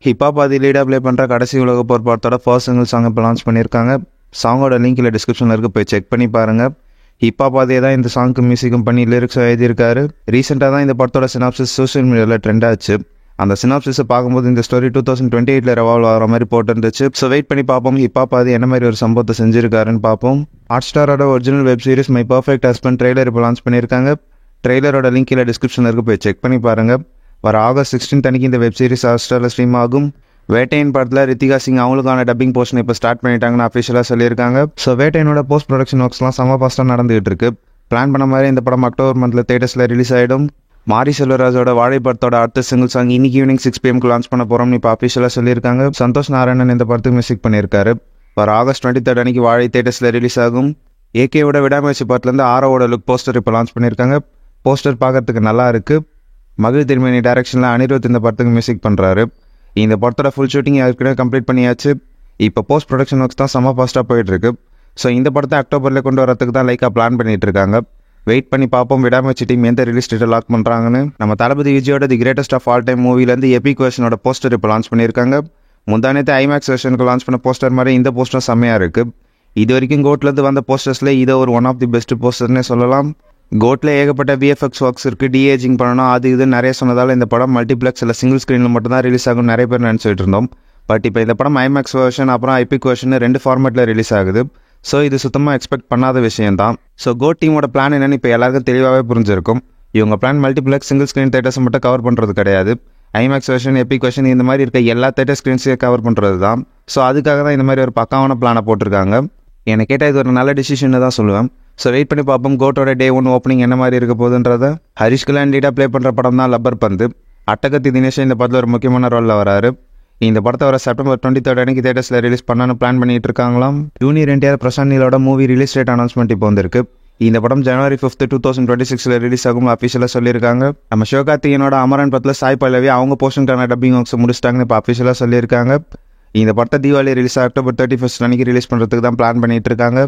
Hip hop ஆதி லீடாக play பண்ணுற கடைசி உலக போர் படத்தோட ஃபர்ஸ்ட் சிங்கிள் சாங் இப்போ லான்ச் பண்ணியிருக்காங்க. சாங்கோட லிங்க் இல்லை டிஸ்கிரிப்ஷனில் இருக்குது, போய் செக் பண்ணி பாருங்கள். ஹிப்ஹாப் ஆதியே தான் இந்த சாங்க்கு மியூசிக்கும் பண்ணி லிரிக்ஸும் எழுதியிருக்காரு. ரீசெண்டாக தான் இந்த படத்தோட சினாப்சிஸ் சோஷியல் மீடியாவில் ட்ரெண்ட் ஆச்சு. அந்த சினாப்சிஸை பார்க்கும்போது இந்த ஸ்டோரி 2028 ரெவால்வ் ஆகிற மாதிரி போட்டுருந்துச்சு. ஸோ வெயிட் பண்ணி பார்ப்போம் ஹிப்ஹாப் ஆதி என்ன மாதிரி ஒரு சம்பவத்தை செஞ்சிருக்காருன்னு பார்ப்போம். ஹாட்ஸ்டாரோட original web series my perfect husband trailer இப்போ லான்ச் பண்ணியிருக்காங்க. ட்ரெய்லரோட லிங்க் இல்லை டிஸ்கிரிப்ஷனில் இருக்குது, போய் செக் பண்ணி பாருங்கள். வர ஆகஸ்ட் 16 அன்னைக்கு இந்த வெப் சீரிஸ் ஹாட்ஸ்டாரில் ஸ்ட்ரீம் ஆகும். வேட்டையன் படத்தில் ரித்திகா சிங் அவங்களுக்கான டப்பிங் போர்ஷன் இப்போ ஸ்டார்ட் பண்ணிட்டாங்கன்னு அஃபிஷியலாக சொல்லியிருக்காங்க. ஸோ வேட்டையனோட போஸ்ட் ப்ரொடக்ஷன் ஒர்க்ஸ்லாம் செம்ம ஃபாஸ்ட்டாக நடந்துகிட்டு இருக்கு. பிளான் பண்ண மாதிரி இந்த படம் அக்டோபர் மந்தில் தேட்டர்ஸில் ரிலீஸ் ஆகிடும். மாரி செல்வராஜோட வாழை படத்தோட அடுத்த சிங்கிள் சாங் இன்னைக்கு ஈவினிங் 6 PM லான்ச் பண்ண போகிறோம்னு இப்போ அஃபிஷியலாக சொல்லியிருக்காங்க. சந்தோஷ் நாராயணன் இந்த படத்துக்கு மியூசிக் பண்ணியிருக்காரு. வர ஆகஸ்ட் 23 அன்னைக்கு வாழை தேட்டர்ஸில் ரிலீஸ் ஆகும். ஏகேவோட விடாமுயற்சி படத்துலேருந்து ஆரோவோட லுக் போஸ்டர் இப்போ லான்ச் பண்ணியிருக்காங்க. போஸ்டர் பார்க்கறதுக்கு நல்லா இருக்குது. மகிழ் திருமணி டைரக்ஷனில் அனிருத் இந்த படத்துக்கு மியூசிக் பண்ணுறாரு. இந்த படத்தோட ஃபுல் ஷூட்டிங் ஏற்கனவே கம்ப்ளீட் பண்ணியாச்சு. இப்போ போஸ்ட் ப்ரொடக்ஷன் ஒர்க்ஸ் தான் செம்ம ஃபாஸ்ட்டாக போயிட்டுருக்கு. ஸோ இந்த படத்தை அக்டோபரில் கொண்டு வரதுக்கு தான் லைக்காக பிளான் பண்ணிட்டு இருக்காங்க. வெயிட் பண்ணி பார்ப்போம் விடாமுயற்சி டீம் எந்த ரிலீஸ் டேட்டை லாக் பண்ணுறாங்கன்னு. நம்ம தளபதி விஜயோட the greatest of all time மூவிலேருந்து எபிக் வெர்ஷனோட போஸ்டர் இப்போ லான்ச் பண்ணியிருக்காங்க. முந்தானத்து ஐமேக்ஸ் வெர்ஷனுக்கு லான்ச் பண்ண போஸ்டர் மாதிரி இந்த போஸ்டர் செம்மையாக இருக்குது. இது வரைக்கும் கோட்லேருந்து வந்த போஸ்டர்ஸில் இதை ஒரு ஒன் ஆஃப் தி பெஸ்ட் போஸ்டர்னே சொல்லலாம். கோட்டில் ஏகப்பட்ட விஎஃப்எக்ஸ் ஒர்க்ஸ் இருக்குது, டிஏஜிங் பண்ணணும், அது இது நிறைய சொன்னதால் இந்த படம் மல்டிப்ளெக்ஸ் இல்லை சிங்கிள் ஸ்க்ரீனில் மட்டும் தான் ரிலீஸ் ஆகும் நிறைய பேர் நினச்சிட்டு இருந்தோம். பட் இப்போ இந்த படம் ஐமேக்ஸ் வெர்ஷன் அப்புறம் ஐபிக் வெர்ஷன் 2 ஃபார்மேட்டில் ரிலீஸ் ஆகுது. ஸோ இது சுத்தமாக எக்ஸ்பெக்ட் பண்ணாத விஷயம் தான். ஸோ கோட் டீமோட பிளான் என்னென்னு இப்போ எல்லாருக்கும் தெளிவாகவே புரிஞ்சிருக்கும். இவங்க பிளான் மல்டிப்ளெக்ஸ் சிங்கிள் ஸ்க்ரீன் தேட்டர்ஸை மட்டும் கவர் பண்ணுறது கிடையாது. ஐமேக்ஸ் வெர்ஷன் எபிக் வெர்ஷன் இந்த மாதிரி இருக்க எல்லா தேட்டர் ஸ்க்ரீன்ஸையும் கவர் பண்ணுறது தான். ஸோ அதுக்காக தான் இந்த மாதிரி ஒரு பக்காவான பிளானை போட்டிருக்காங்க. என்னை கேட்டால் இது ஒரு நல்ல டிசிஷன் தான் சொல்லுவேன். ஸோ வெயிட் பண்ணி பார்ப்போம் கோட்டோட Day 1 ஓப்பனிங் என்ன மாதிரி இருக்க போகுதுன்றத. ஹரிஷ் கல்யாண் லீடாக ப்ளே பண்ணுற படம் தான் லப்பர் பந்து. அட்டகத்தி தினேஷ் இந்த படத்தில் ஒரு முக்கியமான ரோலில் வராரு. இந்த படத்தை வர செப்டம்பர் 23 அன்னைக்கு தேட்டர்ஸில் ரிலீஸ் பண்ணணும்னு பிளான் பண்ணிட்டு இருக்காங்களாம். ஜூனியர் என்டிஆர் பிரசாந்த் நீலோட மூவி ரிலீஸ் டேட் அனௌன்ஸ்மெண்ட் இப்போ வந்திருக்கு. இந்த படம் January 5, 2026 ரிலீஸ் ஆகும் அஃபிஷியலாக சொல்லியிருக்காங்க. நம்ம சிவகார்த்திகேயனோட அமரன் படத்தில் சாய் பல்லவி அவங்க போர்ஷனுக்கான டப்பிங் ஒர்க்ஸ் முடிச்சிட்டாங்கன்னு இப்போ அஃபிஷியலாக சொல்லியிருக்காங்க. இந்த படத்தை தீபாவளி ரிலீஸ் அக்டோபர் 31 அன்னைக்கு ரிலீஸ் பண்ணுறதுக்கு தான் பிளான் பண்ணிட்டு இருக்காங்க.